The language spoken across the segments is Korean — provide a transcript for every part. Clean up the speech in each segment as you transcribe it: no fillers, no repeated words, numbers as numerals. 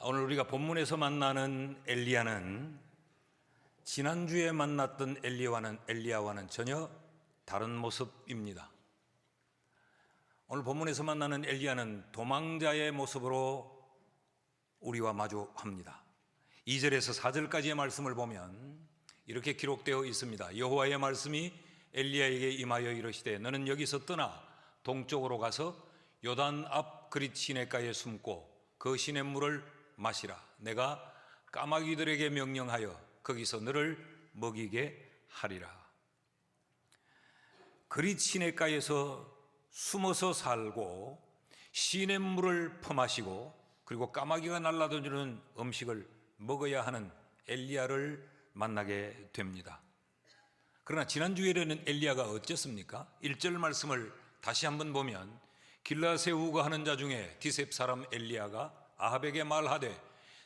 오늘 우리가 본문에서 만나는 엘리야는 지난주에 만났던 엘리야와는 전혀 다른 모습입니다. 오늘 본문에서 만나는 엘리야는 도망자의 모습으로 우리와 마주합니다. 2절에서 4절까지의 말씀을 보면 이렇게 기록되어 있습니다. 여호와의 말씀이 엘리야에게 임하여 이르시되 너는 여기서 떠나 동쪽으로 가서 요단 앞 그릿 시냇가에 숨고 그 시냇물을 마시라. 내가 까마귀들에게 명령하여 거기서 너를 먹이게 하리라. 그릿 시냇가에서 숨어서 살고 시냇물을 퍼마시고 그리고 까마귀가 날라다니는 음식을 먹어야 하는 엘리야를 만나게 됩니다. 그러나 지난주에는 엘리야가 어쨌습니까? 1절 말씀을 다시 한번 보면 길라 세우가 하는 자 중에 디셉 사람 엘리야가 아합에게 말하되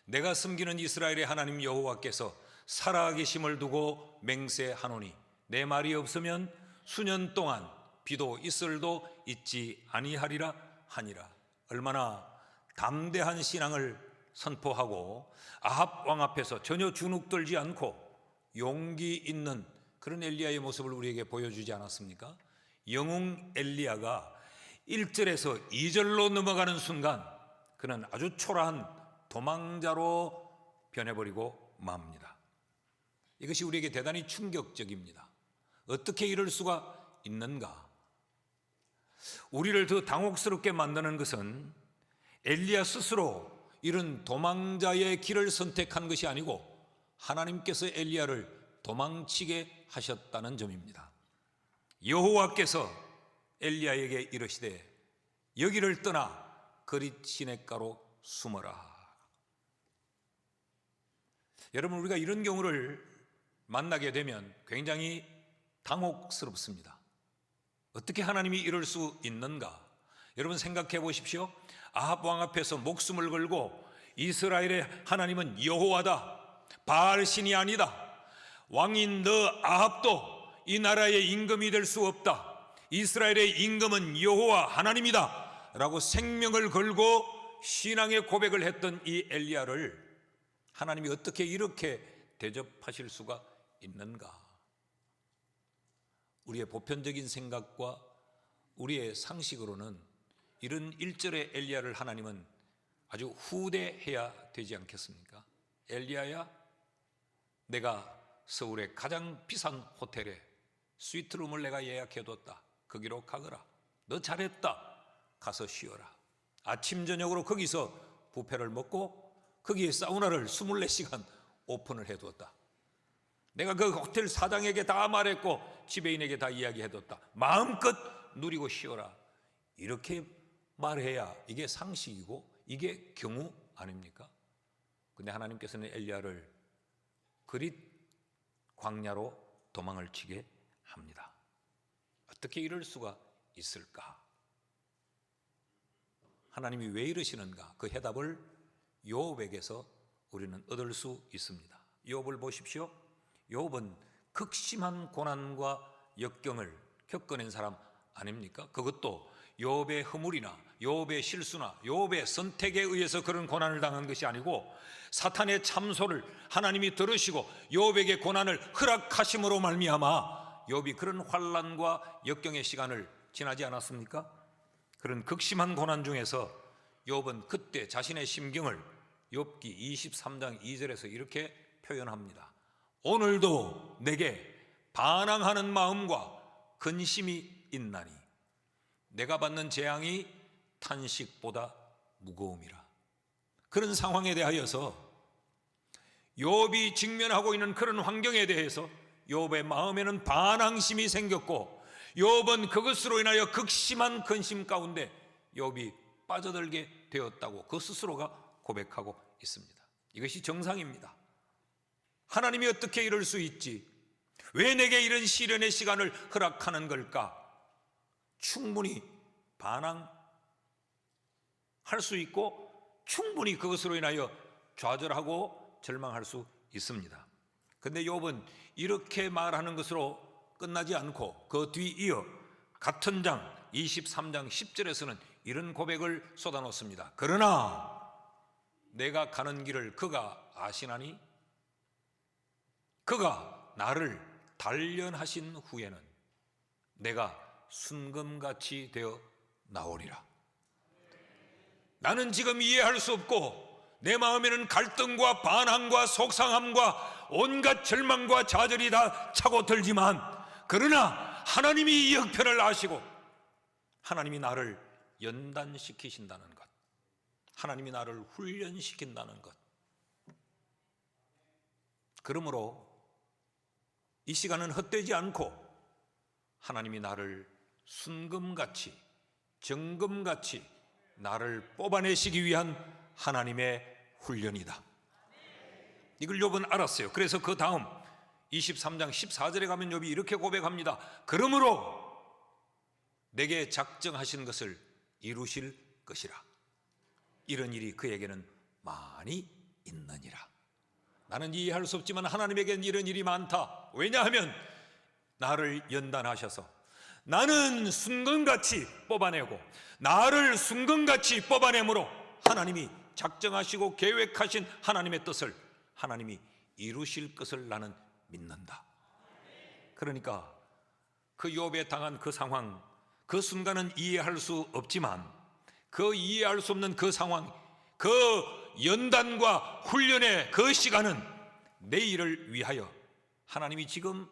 내가 섬기는 이스라엘의 하나님 여호와께서 살아계심을 두고 맹세하노니 내 말이 없으면 수년 동안 비도 이슬도 있지 아니하리라 하니라. 얼마나 담대한 신앙을 선포하고 아합 왕 앞에서 전혀 주눅들지 않고 용기 있는 그런 엘리야의 모습을 우리에게 보여주지 않았습니까? 영웅 엘리야가 1절에서 2절로 넘어가는 순간 그는 아주 초라한 도망자로 변해버리고 맙니다. 이것이 우리에게 대단히 충격적입니다. 어떻게 이럴 수가 있는가? 우리를 더 당혹스럽게 만드는 것은 엘리야 스스로 이런 도망자의 길을 선택한 것이 아니고 하나님께서 엘리야를 도망치게 하셨다는 점입니다. 여호와께서 엘리야에게 이르시되 여기를 떠나 그릿 시냇가로 숨어라. 여러분, 우리가 이런 경우를 만나게 되면 굉장히 당혹스럽습니다. 어떻게 하나님이 이럴 수 있는가? 여러분 생각해 보십시오. 아합 왕 앞에서 목숨을 걸고 이스라엘의 하나님은 여호와다, 바알 신이 아니다, 왕인 너 아합도 이 나라의 임금이 될 수 없다, 이스라엘의 임금은 여호와 하나님이다 라고 생명을 걸고 신앙의 고백을 했던 이 엘리야를 하나님이 어떻게 이렇게 대접하실 수가 있는가? 우리의 보편적인 생각과 우리의 상식으로는 이런 1절의 엘리야를 하나님은 아주 후대해야 되지 않겠습니까? 엘리야야, 내가 서울의 가장 비싼 호텔에 스위트룸을 내가 예약해뒀다. 거기로 가거라. 너 잘했다. 가서 쉬어라. 아침 저녁으로 거기서 뷔페를 먹고 거기에 사우나를 24시간 오픈을 해두었다. 내가 그 호텔 사장에게 다 말했고 지배인에게 다 이야기해뒀다. 마음껏 누리고 쉬어라. 이렇게 말해야 이게 상식이고 이게 경우 아닙니까? 근데 하나님께서는 엘리야를 그릿 광야로 도망을 치게 합니다. 어떻게 이럴 수가 있을까? 하나님이 왜 이러시는가? 그 해답을 욥에게서 우리는 얻을 수 있습니다. 욥을 보십시오. 욥은 극심한 고난과 역경을 겪어낸 사람 아닙니까? 그것도 욥의 허물이나 욥의 실수나 욥의 선택에 의해서 그런 고난을 당한 것이 아니고 사탄의 참소를 하나님이 들으시고 욥에게 고난을 허락하심으로 말미암아 욥이 그런 환난과 역경의 시간을 지나지 않았습니까? 그런 극심한 고난 중에서 욥은 그때 자신의 심경을 욥기 23장 2절에서 이렇게 표현합니다. 오늘도 내게 반항하는 마음과 근심이 있나니 내가 받는 재앙이 탄식보다 무거움이라. 그런 상황에 대하여서 욥이 직면하고 있는 그런 환경에 대해서 욥의 마음에는 반항심이 생겼고 욥은 그것으로 인하여 극심한 근심 가운데 욥이 빠져들게 되었다고 그 스스로가 고백하고 있습니다. 이것이 정상입니다. 하나님이 어떻게 이럴 수 있지? 왜 내게 이런 시련의 시간을 허락하는 걸까? 충분히 반항할 수 있고 충분히 그것으로 인하여 좌절하고 절망할 수 있습니다. 그런데 욥은 이렇게 말하는 것으로 끝나지 않고 그 뒤이어 같은 장 23장 10절에서는 이런 고백을 쏟아놓습니다. 그러나 내가 가는 길을 그가 아시나니 그가 나를 단련하신 후에는 내가 순금같이 되어 나오리라. 나는 지금 이해할 수 없고 내 마음에는 갈등과 반항과 속상함과 온갖 절망과 좌절이 다 차고 들지만, 그러나 하나님이 이 형편을 아시고 하나님이 나를 연단시키신다는 것, 하나님이 나를 훈련시킨다는 것, 그러므로 이 시간은 헛되지 않고 하나님이 나를 순금같이 정금같이 나를 뽑아내시기 위한 하나님의 훈련이다. 이걸 욥은 알았어요. 그래서 그 다음 23장 14절에 가면 욥이 이렇게 고백합니다. 그러므로 내게 작정하신 것을 이루실 것이라. 이런 일이 그에게는 많이 있느니라. 나는 이해할 수 없지만 하나님에게는 이런 일이 많다. 왜냐하면 나를 연단하셔서 나는 순금같이 뽑아내고 나를 순금같이 뽑아내므로 하나님이 작정하시고 계획하신 하나님의 뜻을 하나님이 이루실 것을 나는 믿는다. 그러니까 그 욥에 당한 그 상황, 그 순간은 이해할 수 없지만 그 이해할 수 없는 그 상황, 그 연단과 훈련의 그 시간은 내일을 위하여 하나님이 지금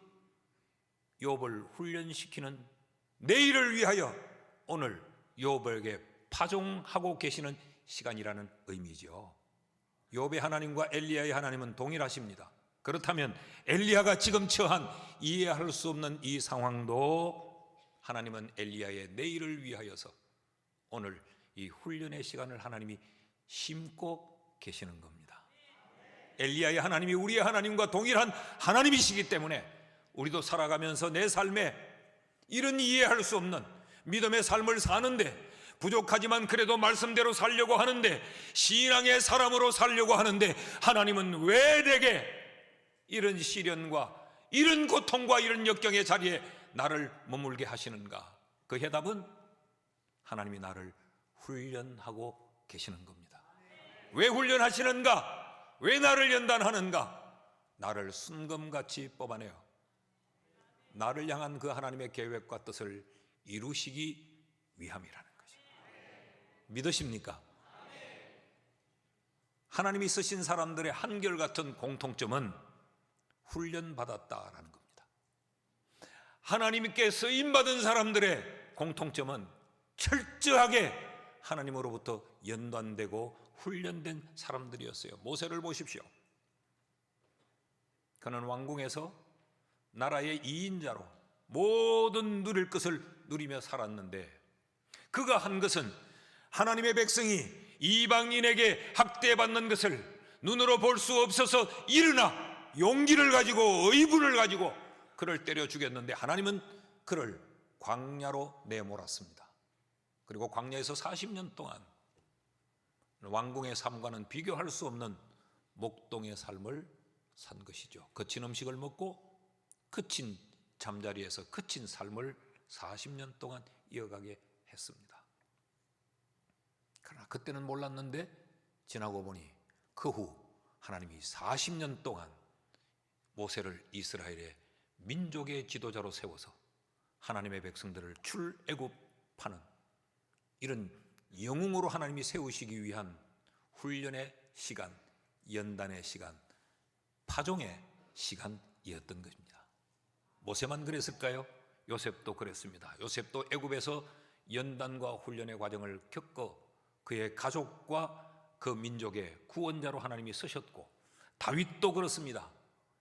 욥을 훈련시키는, 내일을 위하여 오늘 욥에게 파종하고 계시는 시간이라는 의미죠. 욥의 하나님과 엘리야의 하나님은 동일하십니다. 그렇다면 엘리야가 지금 처한 이해할 수 없는 이 상황도 하나님은 엘리야의 내일을 위하여서 오늘 이 훈련의 시간을 하나님이 심고 계시는 겁니다. 엘리야의 하나님이 우리의 하나님과 동일한 하나님이시기 때문에 우리도 살아가면서 내 삶에 이런 이해할 수 없는 믿음의 삶을 사는데, 부족하지만 그래도 말씀대로 살려고 하는데, 신앙의 사람으로 살려고 하는데 하나님은 왜 내게 이런 시련과 이런 고통과 이런 역경의 자리에 나를 머물게 하시는가? 그 해답은 하나님이 나를 훈련하고 계시는 겁니다. 왜 훈련하시는가? 왜 나를 연단하는가? 나를 순금같이 뽑아내어 나를 향한 그 하나님의 계획과 뜻을 이루시기 위함이라는 거죠. 믿으십니까? 하나님이 쓰신 사람들의 한결같은 공통점은 훈련받았다라는 겁니다. 하나님께 쓰임받은 사람들의 공통점은 철저하게 하나님으로부터 연단되고 훈련된 사람들이었어요. 모세를 보십시오. 그는 왕궁에서 나라의 2인자로 모든 누릴 것을 누리며 살았는데, 그가 한 것은 하나님의 백성이 이방인에게 학대받는 것을 눈으로 볼 수 없어서 일어나 용기를 가지고 의분을 가지고 그를 때려 죽였는데 하나님은 그를 광야로 내몰았습니다. 그리고 광야에서 40년 동안 왕궁의 삶과는 비교할 수 없는 목동의 삶을 산 것이죠. 거친 음식을 먹고 거친 잠자리에서 거친 삶을 40년 동안 이어가게 했습니다. 그러나 그때는 몰랐는데 지나고 보니 그 후 하나님이 40년 동안 모세를 이스라엘의 민족의 지도자로 세워서 하나님의 백성들을 출애굽하는 이런 영웅으로 하나님이 세우시기 위한 훈련의 시간, 연단의 시간, 파종의 시간이었던 것입니다. 모세만 그랬을까요? 요셉도 그랬습니다. 요셉도 애굽에서 연단과 훈련의 과정을 겪어 그의 가족과 그 민족의 구원자로 하나님이 쓰셨고, 다윗도 그렇습니다.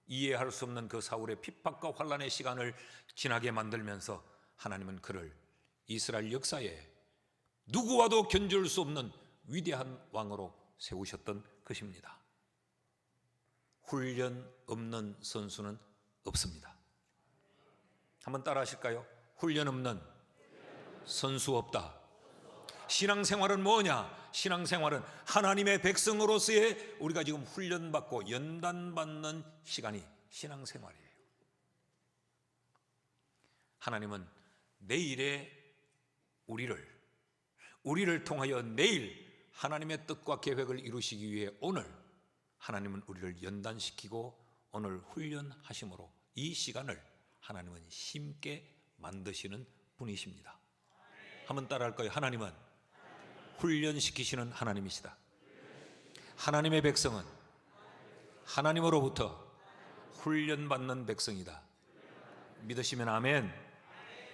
이해할 수 없는 그 사울의 핍박과 환난의 시간을 지나게 만들면서 하나님은 그를 이스라엘 역사에 누구와도 견줄 수 없는 위대한 왕으로 세우셨던 것입니다. 훈련 없는 선수는 없습니다. 한번 따라 하실까요? 훈련 없는 선수 없다. 신앙생활은 뭐냐? 신앙생활은 하나님의 백성으로서의 우리가 지금 훈련받고 연단받는 시간이 신앙생활이에요. 하나님은 내일의 우리를 통하여 내일 하나님의 뜻과 계획을 이루시기 위해 오늘 하나님은 우리를 연단시키고 오늘 훈련하심으로 이 시간을 하나님은 심게 만드시는 분이십니다. 한번 따라할까요? 하나님은 훈련시키시는 하나님이시다. 하나님의 백성은 하나님으로부터 훈련받는 백성이다. 믿으시면 아멘.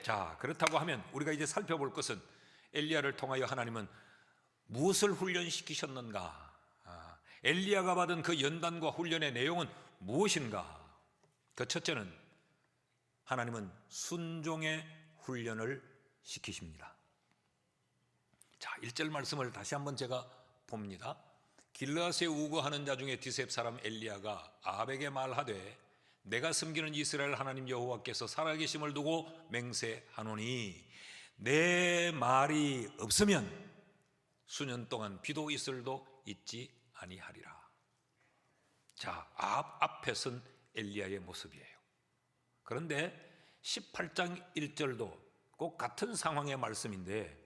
자, 그렇다고 하면 우리가 이제 살펴볼 것은 엘리야를 통하여 하나님은 무엇을 훈련시키셨는가? 엘리야가 받은 그 연단과 훈련의 내용은 무엇인가? 그 첫째는 하나님은 순종의 훈련을 시키십니다. 자, 1절 말씀을 다시 한번 제가 봅니다. 길르앗에 우거하는 자 중에 디셉 사람 엘리야가 아합에게 말하되 내가 섬기는 이스라엘 하나님 여호와께서 살아계심을 두고 맹세하노니 내 말이 없으면 수년 동안 비도 이슬도 있지 아니하리라. 자, 아합 앞에 선 엘리야의 모습이에요. 그런데 18장 1절도 꼭 같은 상황의 말씀인데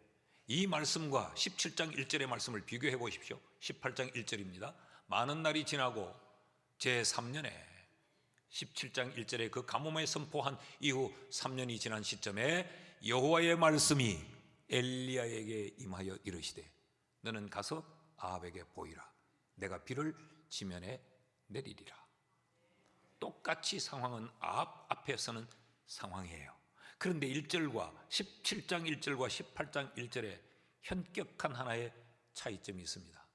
이 말씀과 17장 1절의 말씀을 비교해 보십시오. 18장 1절입니다. 많은 날이 지나고 제3년에 17장 1절에 그 가뭄에 선포한 이후 3년이 지난 시점에 여호와의 말씀이 엘리야에게 임하여 이르시되 너는 가서 아합에게 보이라. 내가 비를 지면에 내리리라. 똑같이 상황은 아합 앞에 서는 상황이에요. 그런데 1절과 17장 1절과 18장 1절에 현격한 하나의 차이점이 있습니다.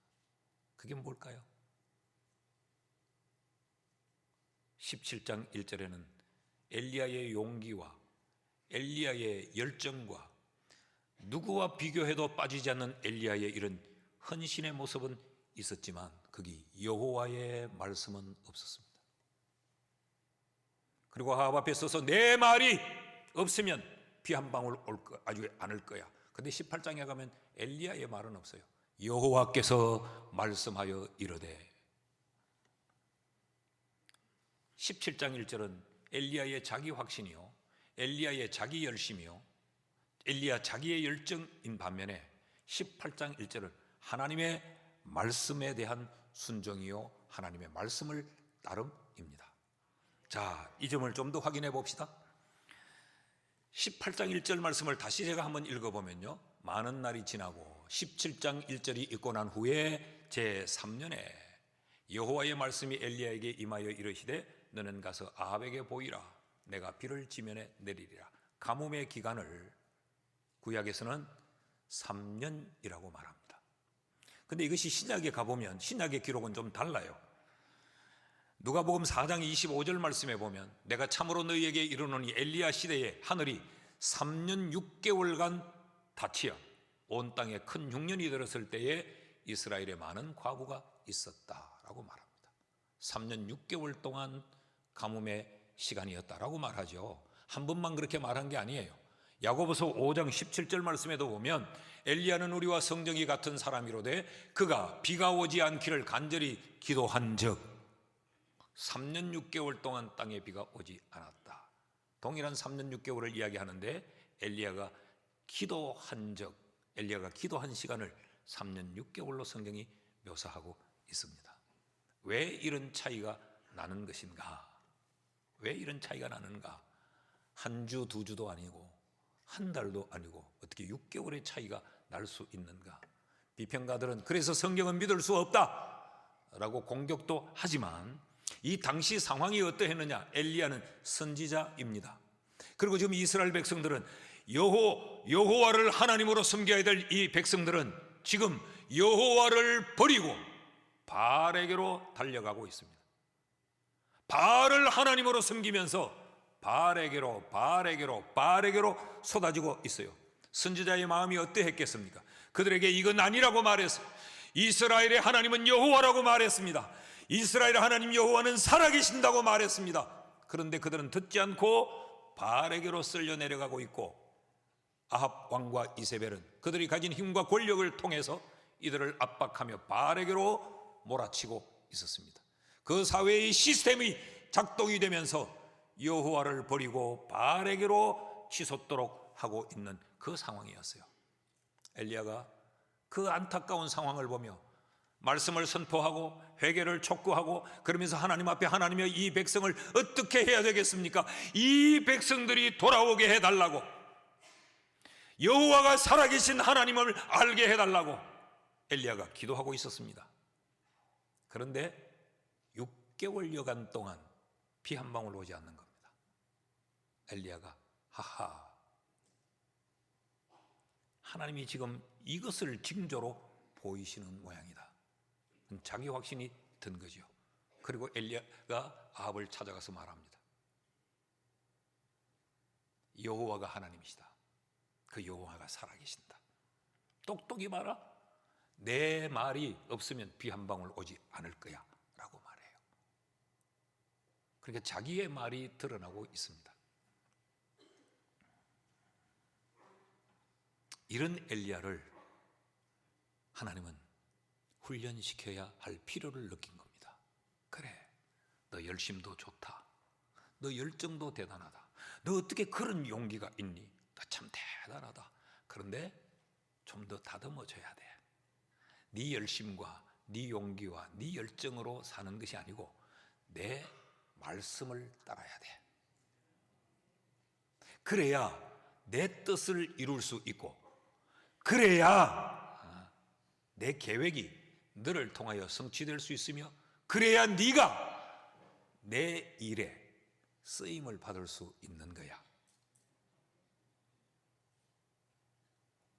그게 뭘까요? 17장 1절에는 엘리야의 용기와 엘리야의 열정과 누구와 비교해도 빠지지 않는 엘리야의 이런 헌신의 모습은 있었지만 거기 여호와의 말씀은 없었습니다. 그리고 아합 앞에 서서 내 말이 없으면 비 한 방울 아주 않을 거야. 근데 18장에 가면 엘리야의 말은 없어요. 여호와께서 말씀하여 이르되. 17장 1절은 엘리야의 자기 확신이요, 엘리야의 자기 열심이요, 엘리야 자기의 열정인 반면에 18장 1절은 하나님의 말씀에 대한 순종이요, 하나님의 말씀을 따름입니다. 자, 이 점을 좀 더 확인해 봅시다. 18장 1절 말씀을 다시 제가 한번 읽어보면요, 많은 날이 지나고 17장 1절이 있고 난 후에 제3년에 여호와의 말씀이 엘리야에게 임하여 이르시되 너는 가서 아합에게 보이라. 내가 비를 지면에 내리리라. 가뭄의 기간을 구약에서는 3년이라고 말합니다. 근데 이것이 신약에 가보면 신약의 기록은 좀 달라요. 누가복음 4장 25절 말씀에 보면 내가 참으로 너희에게 이르노니 엘리야 시대에 하늘이 3년 6개월간 닫히어 온 땅에 큰 흉년이 들었을 때에 이스라엘에 많은 과부가 있었다라고 말합니다. 3년 6개월 동안 가뭄의 시간이었다라고 말하죠. 한 번만 그렇게 말한 게 아니에요. 야고보서 5장 17절 말씀에도 보면 엘리야는 우리와 성정이 같은 사람이로되 그가 비가 오지 않기를 간절히 기도한 적 3년 6개월 동안 땅에 비가 오지 않았다. 동일한 3년 6개월을 이야기하는데 엘리야가 기도한 적, 엘리야가 기도한 시간을 3년 6개월로 성경이 묘사하고 있습니다. 왜 이런 차이가 나는 것인가? 왜 이런 차이가 나는가? 한 주, 두 주도 아니고 한 달도 아니고 어떻게 6개월의 차이가 날 수 있는가? 비평가들은 그래서 성경은 믿을 수 없다라고 공격도 하지만 이 당시 상황이 어떠했느냐? 엘리야는 선지자입니다. 그리고 지금 이스라엘 백성들은 여호와를 하나님으로 섬겨야 될 이 백성들은 지금 여호와를 버리고 바알에게로 달려가고 있습니다. 바알을 하나님으로 섬기면서 바알에게로 쏟아지고 있어요. 선지자의 마음이 어떠했겠습니까? 그들에게 이건 아니라고 말했어요. 이스라엘의 하나님은 여호와라고 말했습니다. 이스라엘의 하나님 여호와는 살아계신다고 말했습니다. 그런데 그들은 듣지 않고 바알에게로 쓸려 내려가고 있고 아합 왕과 이세벨은 그들이 가진 힘과 권력을 통해서 이들을 압박하며 바알에게로 몰아치고 있었습니다. 그 사회의 시스템이 작동이 되면서 여호와를 버리고 바알에게로 치솟도록 하고 있는 그 상황이었어요. 엘리야가 그 안타까운 상황을 보며 말씀을 선포하고 회개를 촉구하고 그러면서 하나님 앞에 하나님이여 이 백성을 어떻게 해야 되겠습니까? 이 백성들이 돌아오게 해달라고, 여호와가 살아계신 하나님을 알게 해달라고 엘리야가 기도하고 있었습니다. 그런데 6개월여간 동안 비 한 방울 오지 않는 겁니다. 엘리야가 하하, 하나님이 지금 이것을 징조로 보이시는 모양이다. 자기 확신이 든 거죠. 그리고 엘리야가 아합을 찾아가서 말합니다. 여호와가 하나님이시다. 그 여호와가 살아계신다. 똑똑히 봐라. 내 말이 없으면 비 한 방울 오지 않을 거야 라고 말해요. 그러니까 자기의 말이 드러나고 있습니다. 이런 엘리야를 하나님은 훈련시켜야 할 필요를 느낀 겁니다. 그래, 너 열심도 좋다. 너 열정도 대단하다. 너 어떻게 그런 용기가 있니? 너 참 대단하다. 그런데 좀 더 다듬어줘야 돼. 네 열심과 네 용기와 네 열정으로 사는 것이 아니고 내 말씀을 따라야 돼. 그래야 내 뜻을 이룰 수 있고, 그래야 내 계획이 너를 통하여 성취될 수 있으며, 그래야 네가 내 일에 쓰임을 받을 수 있는 거야.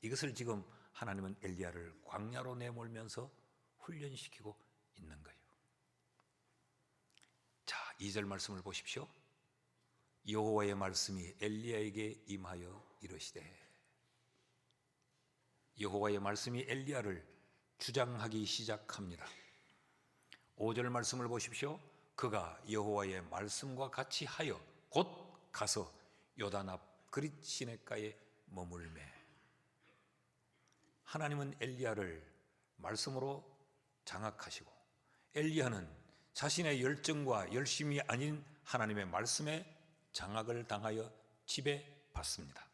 이것을 지금 하나님은 엘리야를 광야로 내몰면서 훈련시키고 있는 거예요. 자, 2절 말씀을 보십시오. 여호와의 말씀이 엘리야에게 임하여 이르시되, 여호와의 말씀이 엘리야를 주장하기 시작합니다. 5절 말씀을 보십시오. 그가 여호와의 말씀과 같이 하여 곧 가서 요단 앞 그릿 시냇가에 머물매. 하나님은 엘리야를 말씀으로 장악하시고, 엘리야는 자신의 열정과 열심이 아닌 하나님의 말씀에 장악을 당하여 지배받습니다.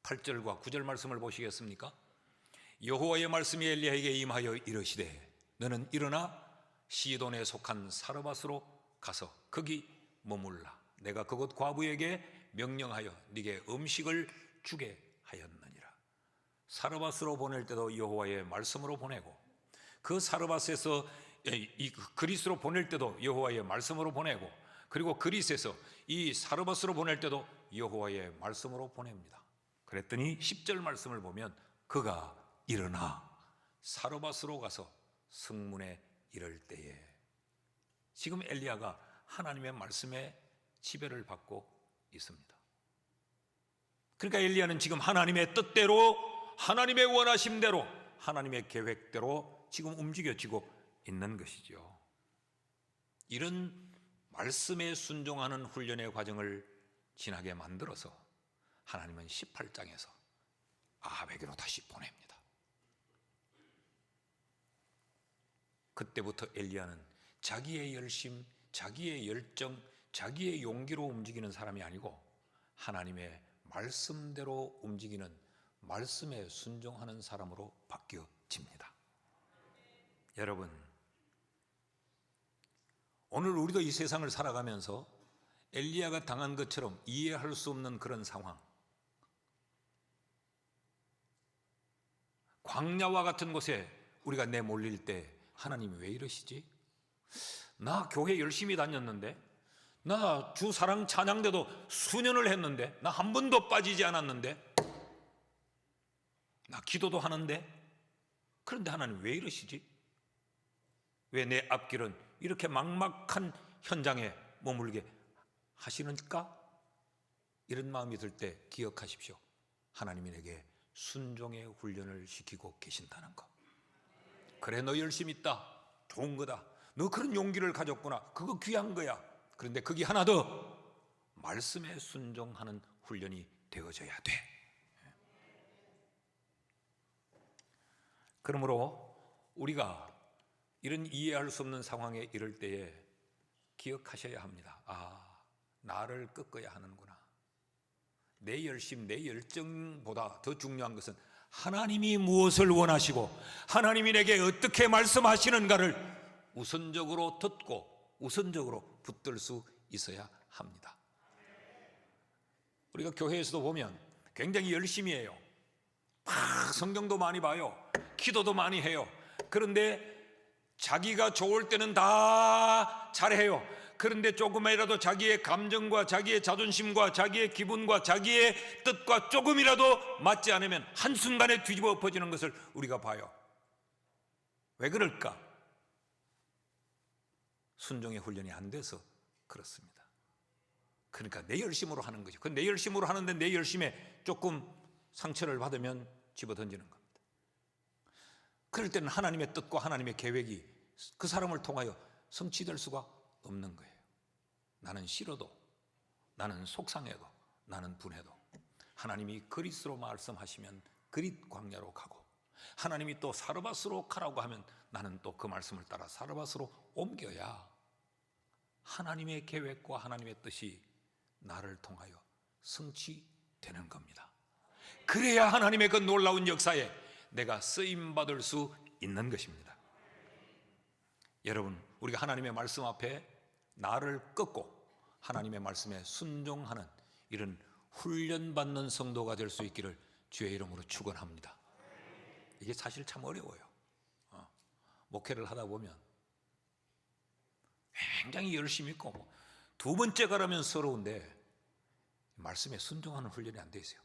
8절과 9절 말씀을 보시겠습니까? 여호와의 말씀이 엘리야에게 임하여 이르시되, 너는 일어나 시돈에 속한 사르밧으로 가서 거기 머물라. 내가 그곳 과부에게 명령하여 네게 음식을 주게 하였느니라. 사르밧으로 보낼 때도 여호와의 말씀으로 보내고, 그 사르밧에서 이 그릿으로 보낼 때도 여호와의 말씀으로 보내고, 그리고 그릿에서 이 사르밧으로 보낼 때도 여호와의 말씀으로 보냅니다. 그랬더니 10절 말씀을 보면 그가 일어나 사르밧으로 가서 성문에 이를 때에, 지금 엘리야가 하나님의 말씀에 지배를 받고 있습니다. 그러니까 엘리야는 지금 하나님의 뜻대로, 하나님의 원하심대로, 하나님의 계획대로 지금 움직여지고 있는 것이죠. 이런 말씀에 순종하는 훈련의 과정을 지나게 만들어서 하나님은 18장에서 아합에게로 다시 보냅니다. 그때부터 엘리야는 자기의 열심, 자기의 열정, 자기의 용기로 움직이는 사람이 아니고 하나님의 말씀대로 움직이는, 말씀에 순종하는 사람으로 바뀌어집니다. 여러분, 오늘 우리도 이 세상을 살아가면서 엘리야가 당한 것처럼 이해할 수 없는 그런 상황, 광야와 같은 곳에 우리가 내몰릴 때 하나님이 왜 이러시지? 나 교회 열심히 다녔는데, 나 주사랑 찬양대도 수년을 했는데, 나 한 번도 빠지지 않았는데, 나 기도도 하는데, 그런데 하나님 왜 이러시지? 왜 내 앞길은 이렇게 막막한 현장에 머물게 하시는가? 이런 마음이 들 때 기억하십시오. 하나님이 내게 순종의 훈련을 시키고 계신다는 거. 그래, 너 열심 있다. 좋은 거다. 너 그런 용기를 가졌구나. 그거 귀한 거야. 그런데 거기 하나 더, 말씀에 순종하는 훈련이 되어져야 돼. 그러므로 우리가 이런 이해할 수 없는 상황에 이를 때에 기억하셔야 합니다. 아, 나를 꺾어야 하는구나. 내 열심, 내 열정보다 더 중요한 것은 하나님이 무엇을 원하시고 하나님이 내게 어떻게 말씀하시는가를 우선적으로 듣고 우선적으로 붙들 수 있어야 합니다. 우리가 교회에서도 보면 굉장히 열심히 해요. 막 성경도 많이 봐요. 기도도 많이 해요. 그런데 자기가 좋을 때는 다 잘해요. 그런데 조금이라도 자기의 감정과 자기의 자존심과 자기의 기분과 자기의 뜻과 조금이라도 맞지 않으면 한순간에 뒤집어 엎어지는 것을 우리가 봐요. 왜 그럴까? 순종의 훈련이 안 돼서 그렇습니다. 그러니까 내 열심으로 하는 거죠. 내 열심으로 하는데 내 열심에 조금 상처를 받으면 집어던지는 겁니다. 그럴 때는 하나님의 뜻과 하나님의 계획이 그 사람을 통하여 성취될 수가 없는 거예요. 나는 싫어도, 나는 속상해도, 나는 분해도 하나님이 그릿으로 말씀하시면 그릿 광야로 가고, 하나님이 또 사르밧으로 가라고 하면 나는 또 그 말씀을 따라 사르밧으로 옮겨야 하나님의 계획과 하나님의 뜻이 나를 통하여 성취되는 겁니다. 그래야 하나님의 그 놀라운 역사에 내가 쓰임받을 수 있는 것입니다. 여러분, 우리가 하나님의 말씀 앞에 나를 꺾고 하나님의 말씀에 순종하는 이런 훈련받는 성도가 될 수 있기를 주의 이름으로 축원합니다. 이게 사실 참 어려워요. 목회를 하다 보면 굉장히 열심히 있고 두 번째 가라면 서러운데 말씀에 순종하는 훈련이 안 돼 있어요.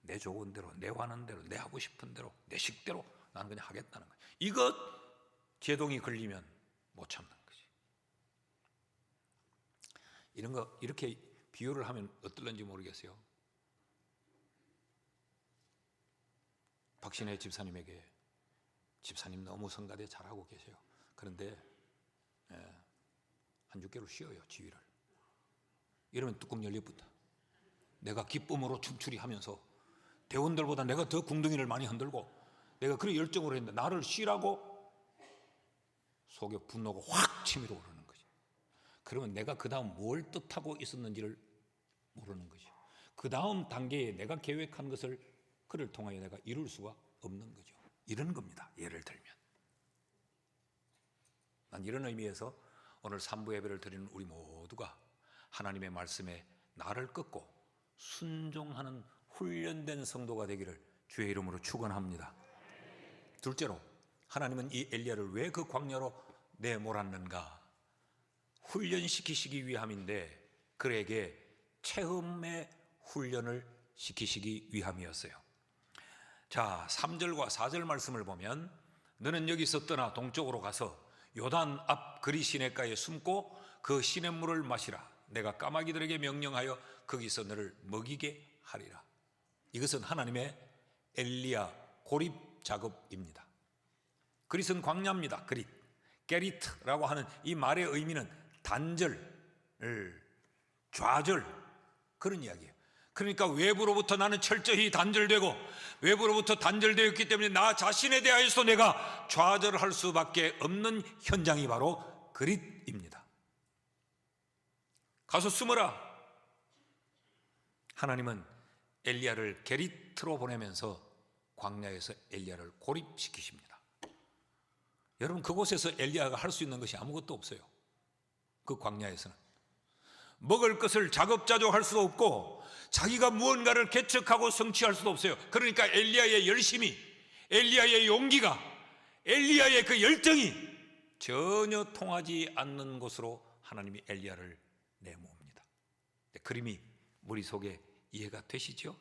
내 좋은 대로, 내 원하는 대로, 내 하고 싶은 대로, 내 식대로 나는 그냥 하겠다는 거예요. 이것 제동이 걸리면 못 참는 거지. 이런 거 이렇게 비유를 하면 어떨런지 모르겠어요. 박신혜 집사님에게, 집사님 너무 성가대 잘하고 계세요. 그런데 한 6개월 쉬어요, 지휘를. 이러면 뚜껑 열리부터 내가 기쁨으로 춤추리 하면서 대원들보다 내가 더 궁둥이를 많이 흔들고 내가 그래 열정으로 했는데 나를 쉬라고 속에 분노가 확 치밀어 오르는 거죠. 그러면 내가 그 다음 뭘 뜻하고 있었는지를 모르는 거죠. 그 다음 단계에 내가 계획한 것을 그를 통하여 내가 이룰 수가 없는 거죠. 이런 겁니다. 예를 들면 난 이런 의미에서 오늘 3부 예배를 드리는 우리 모두가 하나님의 말씀에 나를 꺾고 순종하는 훈련된 성도가 되기를 주의 이름으로 축원합니다. 둘째로, 하나님은 이 엘리야를 왜 그 광야로 내몰았는가? 훈련시키시기 위함인데 그에게 체험의 훈련을 시키시기 위함이었어요. 자, 3절과 4절 말씀을 보면 너는 여기서 떠나 동쪽으로 가서 요단 앞 그리 시냇가에 숨고 그 시냇물을 마시라. 내가 까마귀들에게 명령하여 거기서 너를 먹이게 하리라. 이것은 하나님의 엘리야 고립 작업입니다. 그릿은 광야입니다. 그릿, 게리트라고 하는 이 말의 의미는 단절, 좌절, 그런 이야기예요. 그러니까 외부로부터 나는 철저히 단절되고 외부로부터 단절되었기 때문에 나 자신에 대하여서 내가 좌절할 수밖에 없는 현장이 바로 그릿입니다. 가서 숨어라. 하나님은 엘리야를 게리트로 보내면서 광야에서 엘리야를 고립시키십니다. 여러분, 그곳에서 엘리야가 할 수 있는 것이 아무것도 없어요. 그 광야에서는 먹을 것을 자급자족할 수도 없고 자기가 무언가를 개척하고 성취할 수도 없어요. 그러니까 엘리야의 열심이, 엘리야의 용기가, 엘리야의 그 열정이 전혀 통하지 않는 곳으로 하나님이 엘리야를 내모읍니다. 그림이 머릿속에 이해가 되시죠?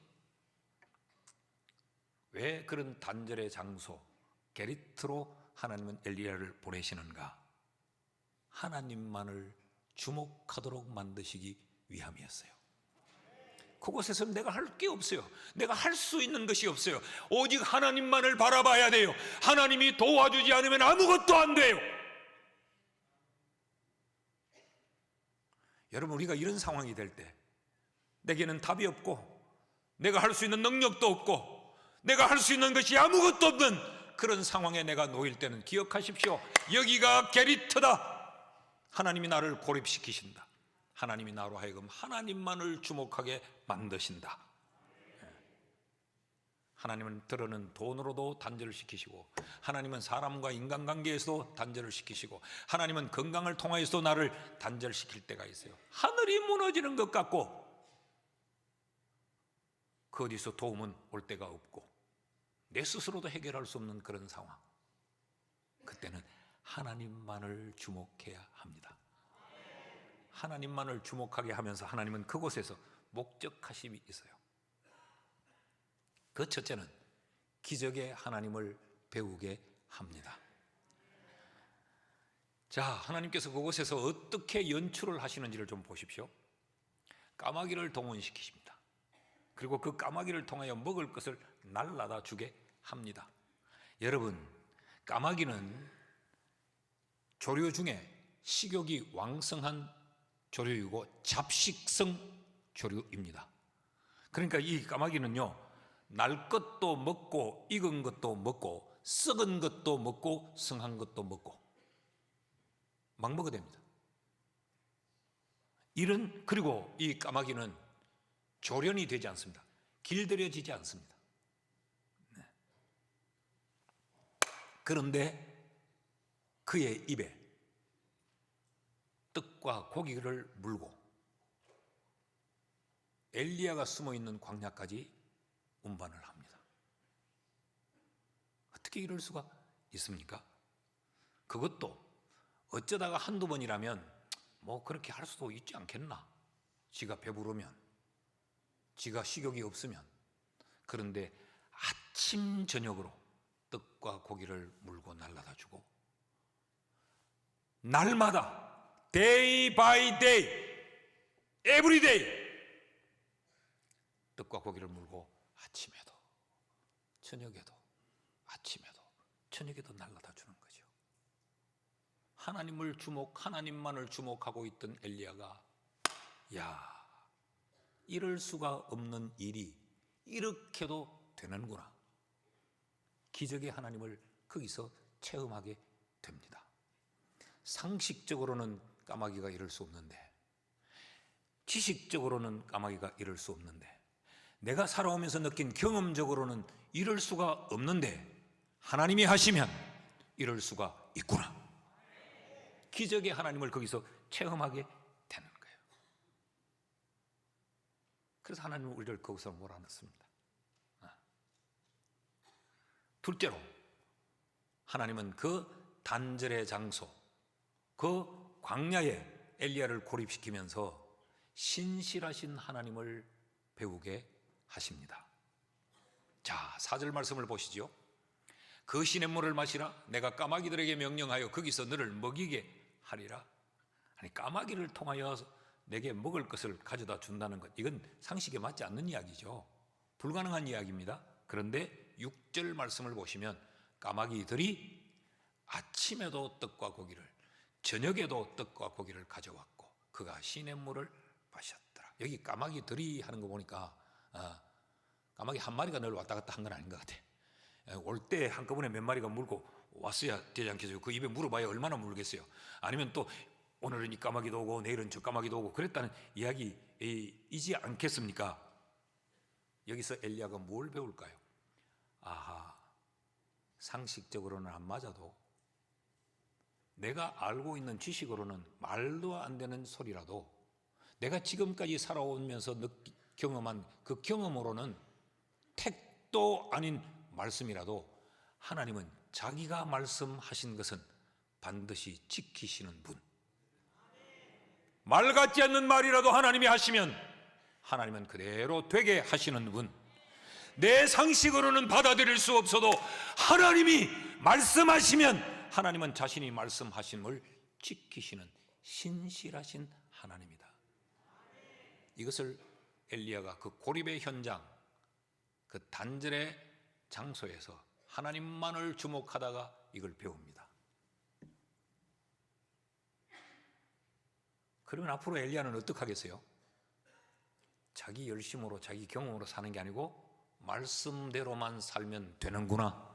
왜 그런 단절의 장소 게리트로 하나님은 엘리야를 보내시는가? 하나님만을 주목하도록 만드시기 위함이었어요. 그곳에서는 내가 할 게 없어요. 내가 할 수 있는 것이 없어요. 오직 하나님만을 바라봐야 돼요. 하나님이 도와주지 않으면 아무것도 안 돼요. 여러분, 우리가 이런 상황이 될 때 내게는 답이 없고 내가 할 수 있는 능력도 없고 내가 할 수 있는 것이 아무것도 없는 그런 상황에 내가 놓일 때는 기억하십시오. 여기가 게리트다. 하나님이 나를 고립시키신다. 하나님이 나로 하여금 하나님만을 주목하게 만드신다. 하나님은 들어는 돈으로도 단절을 시키시고, 하나님은 사람과 인간관계에서도 단절을 시키시고, 하나님은 건강을 통하여서도 나를 단절시킬 때가 있어요. 하늘이 무너지는 것 같고 그 어디서 도움은 올 데가 없고 내 스스로도 해결할 수 없는 그런 상황, 그때는 하나님만을 주목해야 합니다. 하나님만을 주목하게 하면서 하나님은 그곳에서 목적하심이 있어요. 그 첫째는 기적의 하나님을 배우게 합니다. 자, 하나님께서 그곳에서 어떻게 연출을 하시는지를 좀 보십시오. 까마귀를 동원시키십니다. 그리고 그 까마귀를 통하여 먹을 것을 날라다 주게 합니다. 여러분, 까마귀는 조류 중에 식욕이 왕성한 조류이고 잡식성 조류입니다. 그러니까 이 까마귀는요, 날 것도 먹고 익은 것도 먹고 썩은 것도 먹고 성한 것도 먹고 막 먹어댑니다. 그리고 이 까마귀는 조련이 되지 않습니다. 길들여지지 않습니다. 그런데 그의 입에 떡과 고기를 물고 엘리야가 숨어있는 광야까지 운반을 합니다. 어떻게 이럴 수가 있습니까? 그것도 어쩌다가 한두 번이라면 뭐 그렇게 할 수도 있지 않겠나, 지가 배부르면, 지가 식욕이 없으면. 그런데 아침 저녁으로 떡과 고기를 물고 날라다 주고 날마다 day by day, every day 떡과 고기를 물고 아침에도 저녁에도 아침에도 저녁에도 날라다 주는 거죠. 하나님만을 주목하고 있던 엘리야가, 야, 이럴 수가 없는 일이 이렇게도 되는구나, 기적의 하나님을 거기서 체험하게 됩니다. 상식적으로는 까마귀가 이럴 수 없는데, 지식적으로는 까마귀가 이럴 수 없는데, 내가 살아오면서 느낀 경험적으로는 이럴 수가 없는데 하나님이 하시면 이럴 수가 있구나, 기적의 하나님을 거기서 체험하게 되는 거예요. 그래서 하나님은 우리를 거기서 몰아넣습니다. 둘째로, 하나님은 그 단절의 장소, 그 광야에 엘리야를 고립시키면서 신실하신 하나님을 배우게 하십니다. 자, 4절 말씀을 보시죠. 그 시냇물을 마시라. 내가 까마귀들에게 명령하여 거기서 너를 먹이게 하리라. 아니, 까마귀를 통하여 내게 먹을 것을 가져다 준다는 것, 이건 상식에 맞지 않는 이야기죠. 불가능한 이야기입니다. 그런데 6절 말씀을 보시면 까마귀들이 아침에도 떡과 고기를, 저녁에도 떡과 고기를 가져왔고 그가 시냇물을 마셨더라. 여기 까마귀들이 하는 거 보니까 까마귀 한 마리가 늘 왔다 갔다 한 건 아닌 것 같아. 올 때 한꺼번에 몇 마리가 물고 왔어야 되지 않겠어요? 그 입에 물어봐야 얼마나 물겠어요? 아니면 또 오늘은 이 까마귀도 오고 내일은 저 까마귀도 오고 그랬다는 이야기이지 않겠습니까? 여기서 엘리야가 뭘 배울까요? 아하, 상식적으로는 안 맞아도, 내가 알고 있는 지식으로는 말도 안 되는 소리라도, 내가 지금까지 살아오면서 경험한 그 경험으로는 택도 아닌 말씀이라도 하나님은 자기가 말씀하신 것은 반드시 지키시는 분, 말 같지 않는 말이라도 하나님이 하시면 하나님은 그대로 되게 하시는 분, 내 상식으로는 받아들일 수 없어도 하나님이 말씀하시면 하나님은 자신이 말씀하심을 지키시는 신실하신 하나님이다. 이것을 엘리야가 그 고립의 현장, 그 단절의 장소에서 하나님만을 주목하다가 이걸 배웁니다. 그러면 앞으로 엘리야는 어떻게 하겠어요? 자기 열심으로 자기 경험으로 사는 게 아니고 말씀대로만 살면 되는구나,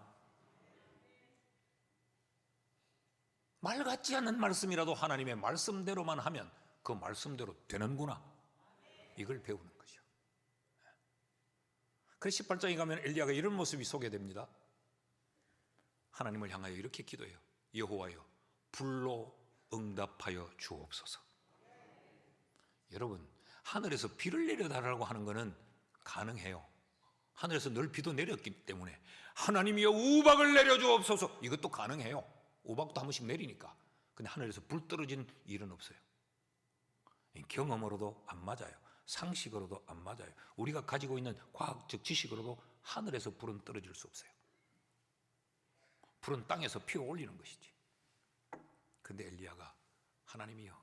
말 같지 않는 말씀이라도 하나님의 말씀대로만 하면 그 말씀대로 되는구나, 이걸 배우는 거죠. 그래서 18장에 가면 엘리야가 이런 모습이 소개됩니다. 하나님을 향하여 이렇게 기도해요. 여호와여, 불로 응답하여 주옵소서. 여러분, 하늘에서 비를 내려달라고 하는 것은 가능해요. 하늘에서 늘 비도 내렸기 때문에 하나님이여 우박을 내려주옵소서, 이것도 가능해요. 우박도 한 번씩 내리니까. 근데 하늘에서 불 떨어진 일은 없어요. 경험으로도 안 맞아요. 상식으로도 안 맞아요. 우리가 가지고 있는 과학적 지식으로도 하늘에서 불은 떨어질 수 없어요. 불은 땅에서 피워 올리는 것이지. 근데 엘리야가 하나님이여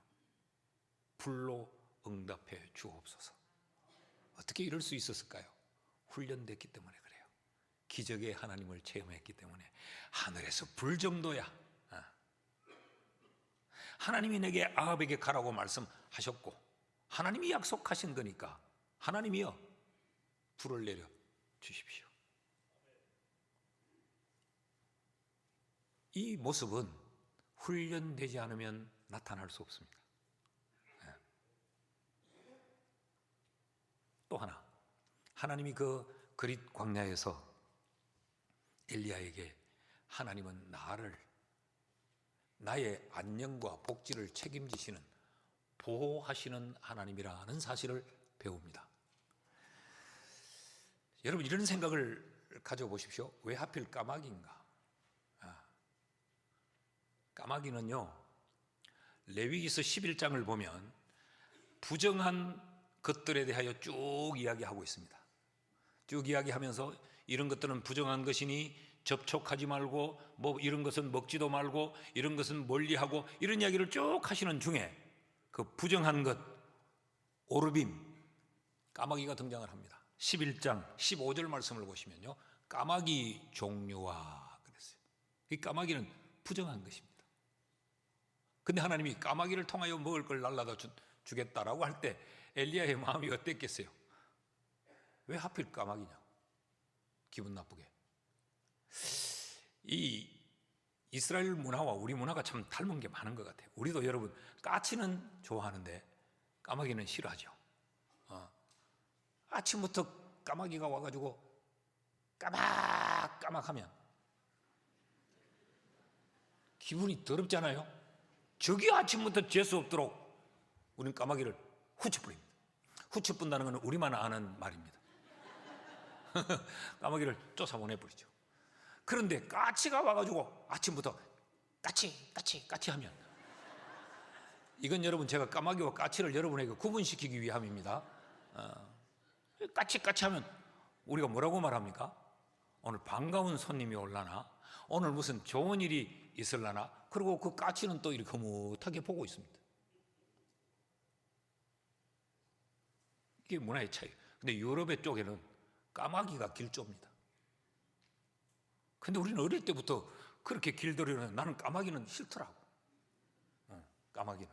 불로 응답해 주옵소서. 어떻게 이럴 수 있었을까요? 훈련됐기 때문에 그래요. 기적의 하나님을 체험했기 때문에. 하늘에서 불 정도야. 하나님이 내게 아합에게 가라고 말씀하셨고 하나님이 약속하신 거니까 하나님이여 불을 내려 주십시오. 이 모습은 훈련되지 않으면 나타날 수 없습니다. 또 하나, 하나님이 그 그릿 광야에서 엘리야에게 하나님은 나의 안녕과 복지를 책임지시는, 보호하시는 하나님이라는 사실을 배웁니다. 여러분, 이런 생각을 가져보십시오. 왜 하필 까마귀인가? 까마귀는요, 레위기서 11장을 보면 부정한 것들에 대하여 쭉 이야기하고 있습니다. 쭉 이야기하면서 이런 것들은 부정한 것이니 접촉하지 말고, 뭐 이런 것은 먹지도 말고, 이런 것은 멀리하고, 이런 이야기를 쭉 하시는 중에 그 부정한 것, 오르빔, 까마귀가 등장을 합니다. 11장 15절 말씀을 보시면요, 까마귀 종류와 그랬어요. 이 까마귀는 부정한 것입니다. 근데 하나님이 까마귀를 통하여 먹을 걸 날라다 주겠다라고 할 때 엘리야의 마음이 어땠겠어요? 왜 하필 까마귀냐? 기분 나쁘게. 이 이스라엘 문화와 우리 문화가 참 닮은 게 많은 것 같아요. 우리도 여러분 까치는 좋아하는데 까마귀는 싫어하죠. 아침부터 까마귀가 와가지고 까막까막하면 기분이 더럽잖아요. 저기 아침부터 재수 없도록 우리는 까마귀를 후쳐뿌립니다. 후쳐뿐다는 것은 우리만 아는 말입니다. 까마귀를 쫓아보내버리죠. 그런데 까치가 와가지고 아침부터 까치 하면, 이건 여러분 제가 까마귀와 까치를 여러분에게 구분시키기 위함입니다. 까치 하면 우리가 뭐라고 말합니까? 오늘 반가운 손님이 올라나? 오늘 무슨 좋은 일이 있을라나? 그리고 그 까치는 또 이렇게 흐뭇하게 보고 있습니다. 이게 문화의 차이. 근데 유럽의 쪽에는 까마귀가 길조입니다. 근데 우리는 어릴 때부터 그렇게 길들이는, 나는 까마귀는 싫더라고. 까마귀는.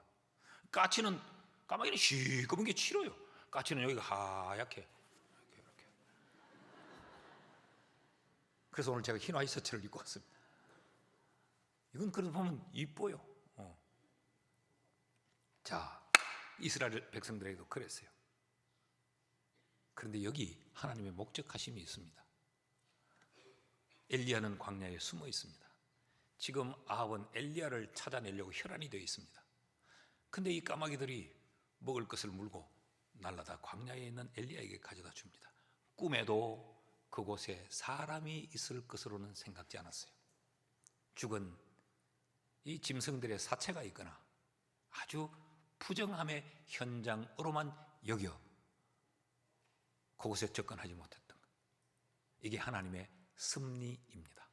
까마귀는 시꺼먼 게 싫어요. 까치는 여기가 하얗게 이렇게. 그래서 오늘 제가 흰 와이셔츠를 입고 왔습니다. 이건 그래도 보면 이뻐요. 자, 이스라엘 백성들에게도 그랬어요. 그런데 여기 하나님의 목적하심이 있습니다. 엘리야는 광야에 숨어 있습니다. 지금 아합은 엘리야를 찾아내려고 혈안이 되어 있습니다. 근데 이 까마귀들이 먹을 것을 물고 날라다 광야에 있는 엘리야에게 가져다 줍니다. 꿈에도 그곳에 사람이 있을 것으로는 생각지 않았어요. 죽은 이 짐승들의 사체가 있거나 아주 부정함의 현장으로만 여겨 그곳에 접근하지 못했던 것. 이게 하나님의 섭리입니다.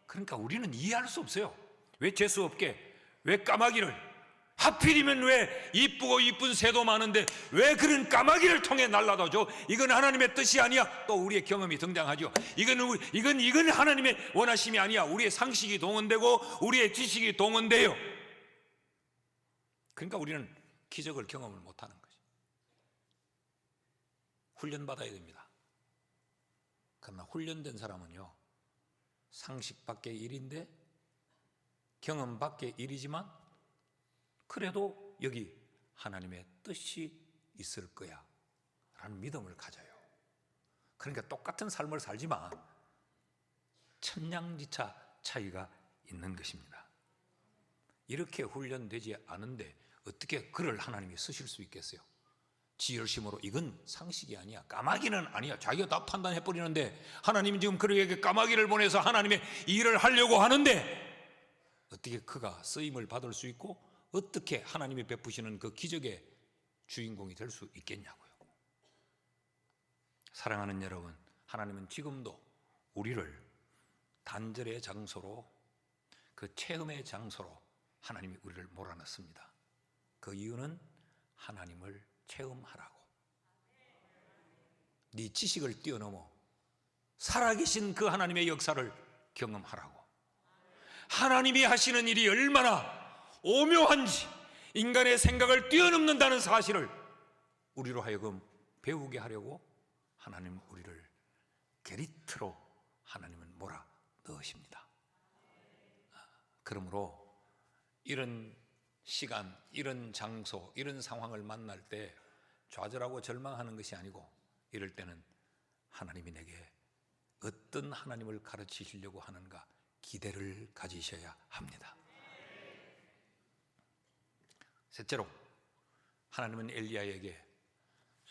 그러니까 우리는 이해할 수 없어요. 왜 재수 없게, 왜 까마귀를, 하필이면 왜 이쁘고 이쁜 새도 많은데 왜 그런 까마귀를 통해 날라다줘? 이건 하나님의 뜻이 아니야. 또 우리의 경험이 등장하죠. 이건 하나님의 원하심이 아니야. 우리의 상식이 동원되고 우리의 지식이 동원돼요. 그러니까 우리는 기적을 경험을 못하는 거죠. 훈련받아야 됩니다. 그러나 훈련된 사람은요, 상식 밖의 일인데 경험 밖의 일이지만 그래도 여기 하나님의 뜻이 있을 거야 라는 믿음을 가져요. 그러니까 똑같은 삶을 살지만 천냥지차 차이가 있는 것입니다. 이렇게 훈련되지 않은데 어떻게 글을 하나님이 쓰실 수 있겠어요? 지 열심으로. 이건 상식이 아니야. 까마귀는 아니야. 자기가 다 판단해버리는데 하나님이 지금 그에게 까마귀를 보내서 하나님의 일을 하려고 하는데 어떻게 그가 쓰임을 받을 수 있고 어떻게 하나님이 베푸시는 그 기적의 주인공이 될 수 있겠냐고요. 사랑하는 여러분, 하나님은 지금도 우리를 단절의 장소로, 그 체험의 장소로 하나님이 우리를 몰아넣습니다. 그 이유는 하나님을 체험하라고. 네 지식을 뛰어넘어 살아계신 그 하나님의 역사를 경험하라고. 하나님이 하시는 일이 얼마나 오묘한지 인간의 생각을 뛰어넘는다는 사실을 우리로 하여금 배우게 하려고 하나님 우리를 게리트로 하나님은 몰아 넣으십니다. 그러므로 이런 시간, 이런 장소, 이런 상황을 만날 때 좌절하고 절망하는 것이 아니고 이럴 때는 하나님이 내게 어떤 하나님을 가르치시려고 하는가 기대를 가지셔야 합니다. 셋째로, 하나님은 엘리야에게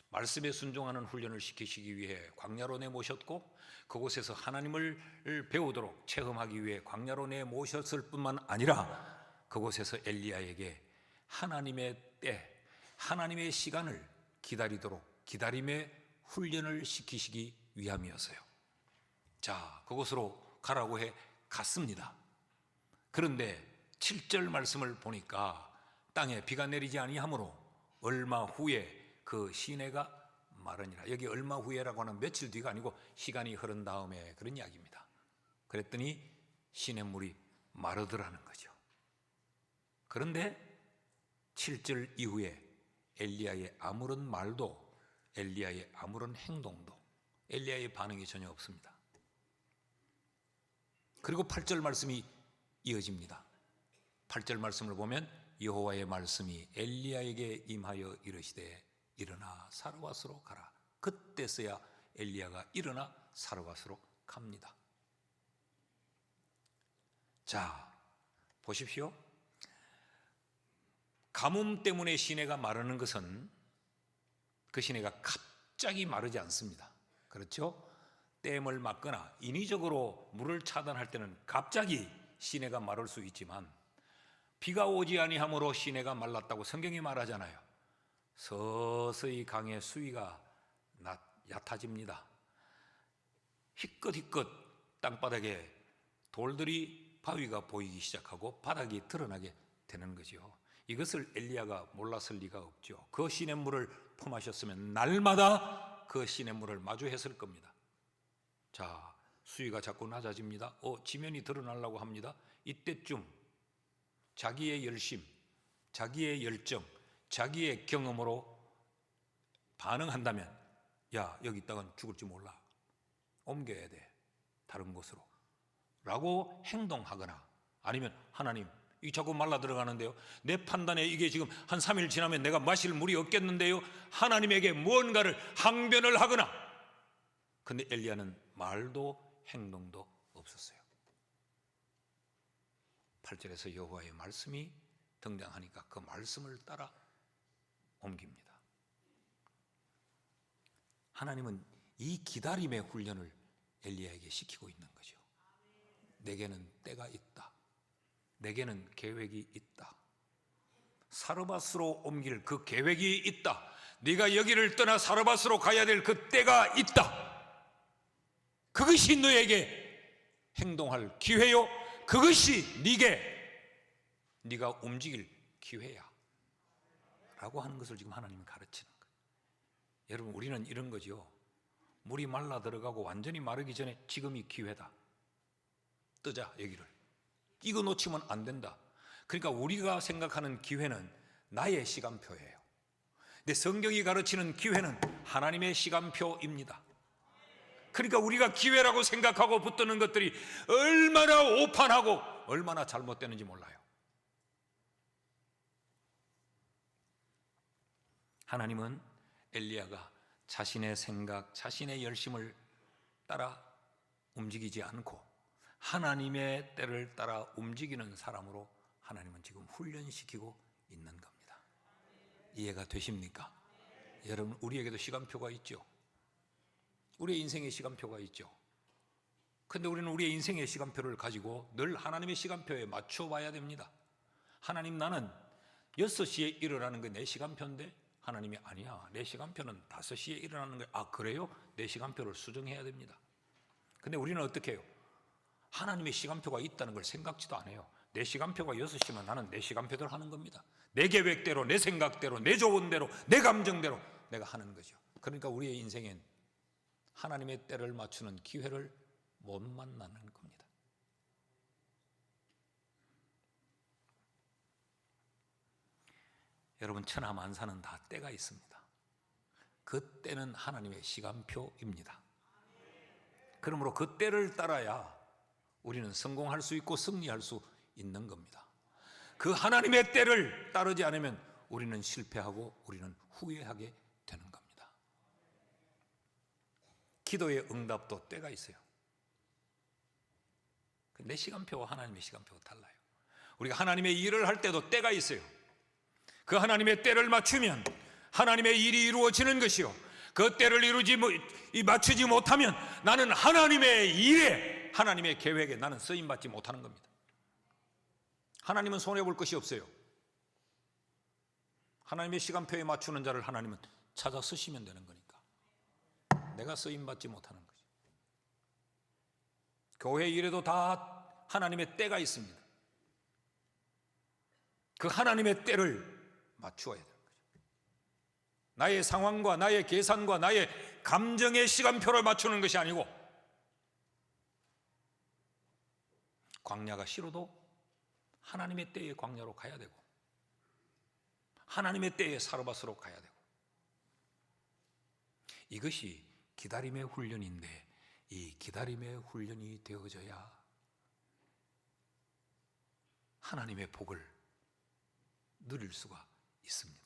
말씀에 순종하는 훈련을 시키시기 위해 광야로 내모셨고 그곳에서 하나님을 배우도록 체험하기 위해 광야로 내모셨을 뿐만 아니라 그곳에서 엘리야에게 하나님의 때, 하나님의 시간을 기다리도록 기다림의 훈련을 시키시기 위함이었어요. 자, 그곳으로 가라고 해 갔습니다. 그런데 7절 말씀을 보니까 땅에 비가 내리지 아니하므로 얼마 후에 그 시내가 마르니라. 여기 얼마 후에라고 하는 며칠 뒤가 아니고 시간이 흐른 다음에 그런 이야기입니다. 그랬더니 시냇물이 마르더라는 거죠. 그런데 7절 이후에 엘리야의 아무런 말도, 엘리야의 아무런 행동도, 엘리야의 반응이 전혀 없습니다. 그리고 8절 말씀이 이어집니다. 8절 말씀을 보면 여호와의 말씀이 엘리야에게 임하여 이르시되 일어나 사르밧으로 가라. 그때서야 엘리야가 일어나 사르밧으로 갑니다. 자, 보십시오. 가뭄 때문에 시내가 마르는 것은 그 시내가 갑자기 마르지 않습니다. 그렇죠? 댐을 막거나 인위적으로 물을 차단할 때는 갑자기 시내가 마를 수 있지만 비가 오지 아니함으로 시내가 말랐다고 성경이 말하잖아요. 서서히 강의 수위가 얕아집니다. 희끗희끗 땅바닥에 돌들이 바위가 보이기 시작하고 바닥이 드러나게 되는 거죠. 이것을 엘리야가 몰랐을 리가 없죠. 그 시냇물을 품하셨으면 날마다 그 시냇물을 마주했을 겁니다. 자, 수위가 자꾸 낮아집니다. 지면이 드러나려고 합니다. 이때쯤 자기의 열심, 자기의 열정, 자기의 경험으로 반응한다면 야, 여기 있다간 죽을지 몰라. 옮겨야 돼. 다른 곳으로. 라고 행동하거나 아니면 하나님, 이 자꾸 말라 들어가는데요. 내 판단에 이게 지금 한 3일 지나면 내가 마실 물이 없겠는데요. 하나님에게 무언가를 항변을 하거나. 근데 엘리야는 말도 행동도 없었어요. 8절에서 여호와의 말씀이 등장하니까 그 말씀을 따라 옮깁니다. 하나님은 이 기다림의 훈련을 엘리야에게 시키고 있는 거죠. 내게는 때가 있다. 내게는 계획이 있다. 사르밧으로 옮길 그 계획이 있다. 네가 여기를 떠나 사르밧으로 가야 될 그 때가 있다. 그것이 너에게 행동할 기회요. 그것이 네가 움직일 기회야. 라고 하는 것을 지금 하나님은 가르치는 거예요. 여러분, 우리는 이런 거죠. 물이 말라 들어가고 완전히 마르기 전에 지금이 기회다. 뜨자, 여기를. 이거 놓치면 안 된다. 그러니까 우리가 생각하는 기회는 나의 시간표예요. 근데 성경이 가르치는 기회는 하나님의 시간표입니다. 그러니까 우리가 기회라고 생각하고 붙드는 것들이 얼마나 오판하고 얼마나 잘못되는지 몰라요. 하나님은 엘리야가 자신의 생각, 자신의 열심을 따라 움직이지 않고 하나님의 때를 따라 움직이는 사람으로 하나님은 지금 훈련시키고 있는 겁니다. 이해가 되십니까? 여러분, 우리에게도 시간표가 있죠. 우리의 인생의 시간표가 있죠. 근데 우리는 우리의 인생의 시간표를 가지고 늘 하나님의 시간표에 맞춰 봐야 됩니다. 하나님, 나는 6시에 일어나는 게 내 시간표인데, 하나님이 아니야, 내 시간표는 5시에 일어나는 거야. 아, 그래요? 내 시간표를 수정해야 됩니다. 근데 우리는 어떻게 해요? 하나님의 시간표가 있다는 걸 생각지도 안 해요. 내 시간표가 6시면 나는 내 시간표대로 하는 겁니다. 내 계획대로, 내 생각대로, 내 조언대로, 내 감정대로 내가 하는 거죠. 그러니까 우리의 인생엔 하나님의 때를 맞추는 기회를 못 만나는 겁니다. 여러분, 천하만사는 다 때가 있습니다. 그 때는 하나님의 시간표입니다. 그러므로 그 때를 따라야 우리는 성공할 수 있고 승리할 수 있는 겁니다. 그 하나님의 때를 따르지 않으면 우리는 실패하고 우리는 후회하게 되는 겁니다. 기도의 응답도 때가 있어요. 내 시간표와 하나님의 시간표가 달라요. 우리가 하나님의 일을 할 때도 때가 있어요. 그 하나님의 때를 맞추면 하나님의 일이 이루어지는 것이요, 그 때를 맞추지 못하면 나는 하나님의 일에, 하나님의 계획에 나는 쓰임받지 못하는 겁니다. 하나님은 손해볼 것이 없어요. 하나님의 시간표에 맞추는 자를 하나님은 찾아 쓰시면 되는 거니까 내가 쓰임받지 못하는 거죠. 교회 일에도 다 하나님의 때가 있습니다. 그 하나님의 때를 맞추어야 되는 거죠. 나의 상황과 나의 계산과 나의 감정의 시간표를 맞추는 것이 아니고, 광야가 싫어도 하나님의 때의 광야로 가야 되고 하나님의 때의 사르밧으로 가야 되고, 이것이 기다림의 훈련인데, 이 기다림의 훈련이 되어져야 하나님의 복을 누릴 수가 있습니다.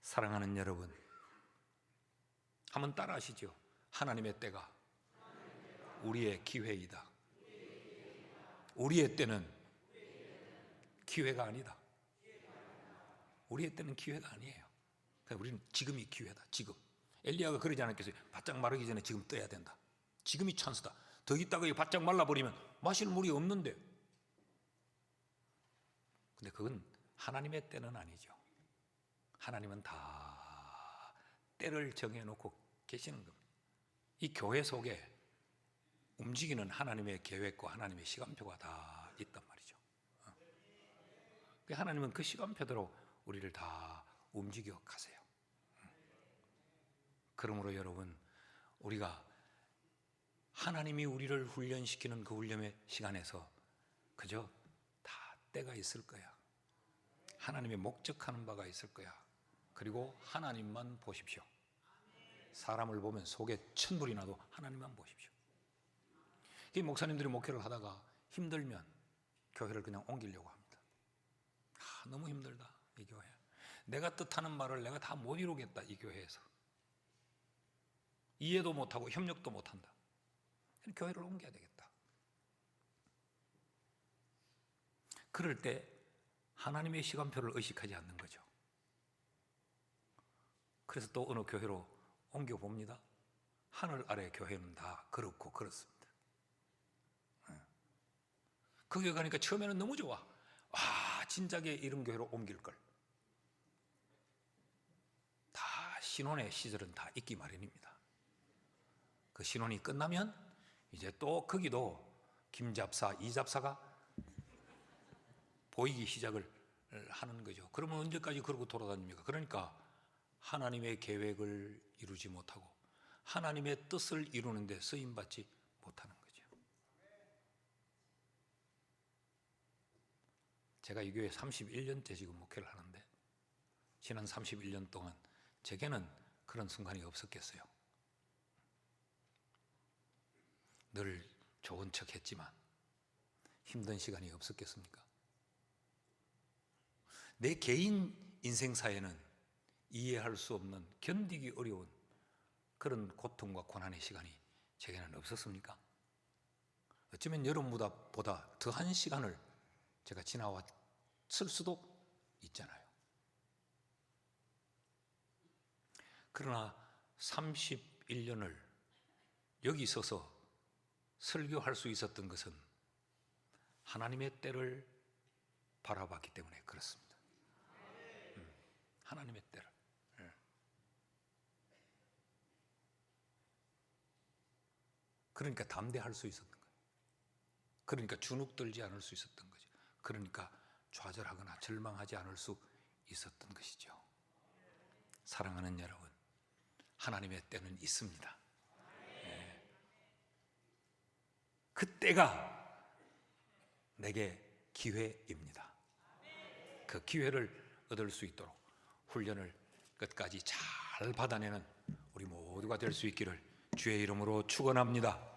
사랑하는 여러분, 한번 따라 하시죠. 하나님의 때가 우리의 기회이다. 우리의 때는 기회가 아니다. 우리의 때는 기회가 아니에요. 우리는 지금이 기회다. 지금. 엘리야가 그러지 않았겠어요? 바짝 마르기 전에 지금 떠야 된다. 지금이 찬스다. 더 있다가 바짝 말라버리면 마실 물이 없는데. 근데 그건 하나님의 때는 아니죠. 하나님은 다 때를 정해놓고 계시는 겁니다. 이 교회 속에 움직이는 하나님의 계획과 하나님의 시간표가 다 있단 말이죠. 하나님은 그 시간표대로 우리를 다 움직여 가세요. 그러므로 여러분, 우리가 하나님이 우리를 훈련시키는 그 훈련의 시간에서 그저 다 때가 있을 거야. 하나님의 목적하는 바가 있을 거야. 그리고 하나님만 보십시오. 사람을 보면 속에 천불이 나도 하나님만 보십시오. 이 목사님들이 목회를 하다가 힘들면 교회를 그냥 옮기려고 합니다. 너무 힘들다, 이 교회. 내가 뜻하는 말을 내가 다 못 이루겠다, 이 교회에서. 이해도 못하고 협력도 못한다. 교회를 옮겨야 되겠다. 그럴 때 하나님의 시간표를 의식하지 않는 거죠. 그래서 또 어느 교회로 옮겨봅니다. 하늘 아래 교회는 다 그렇고 그렇습니다. 그 교회 가니까 처음에는 너무 좋아. 와, 진작에 이런 교회로 옮길걸. 다 신혼의 시절은 다 있기 마련입니다. 그 신혼이 끝나면 이제 또 거기도 김잡사, 이잡사가 보이기 시작을 하는 거죠. 그러면 언제까지 그러고 돌아다닙니까? 그러니까 하나님의 계획을 이루지 못하고 하나님의 뜻을 이루는데 쓰임받지 못하는 거죠. 제가 이 교회 31년째 지금 목회를 하는데, 지난 31년 동안 제게는 그런 순간이 없었겠어요. 늘 좋은 척 했지만 힘든 시간이 없었겠습니까? 내 개인 인생사에는 이해할 수 없는, 견디기 어려운 그런 고통과 고난의 시간이 제게는 없었습니까? 어쩌면 여러분보다 더한 시간을 제가 지나왔을 수도 있잖아요. 그러나 31년을 여기 서서 설교할 수 있었던 것은 하나님의 때를 바라봤기 때문에 그렇습니다. 하나님의 때를. 그러니까 담대할 수 있었던 거예요. 그러니까 주눅들지 않을 수 있었던 거죠. 그러니까 좌절하거나 절망하지 않을 수 있었던 것이죠. 사랑하는 여러분, 하나님의 때는 있습니다. 그때가 내게 기회입니다. 그 기회를 얻을 수 있도록 훈련을 끝까지 잘 받아내는 우리 모두가 될 수 있기를 주의 이름으로 축원합니다.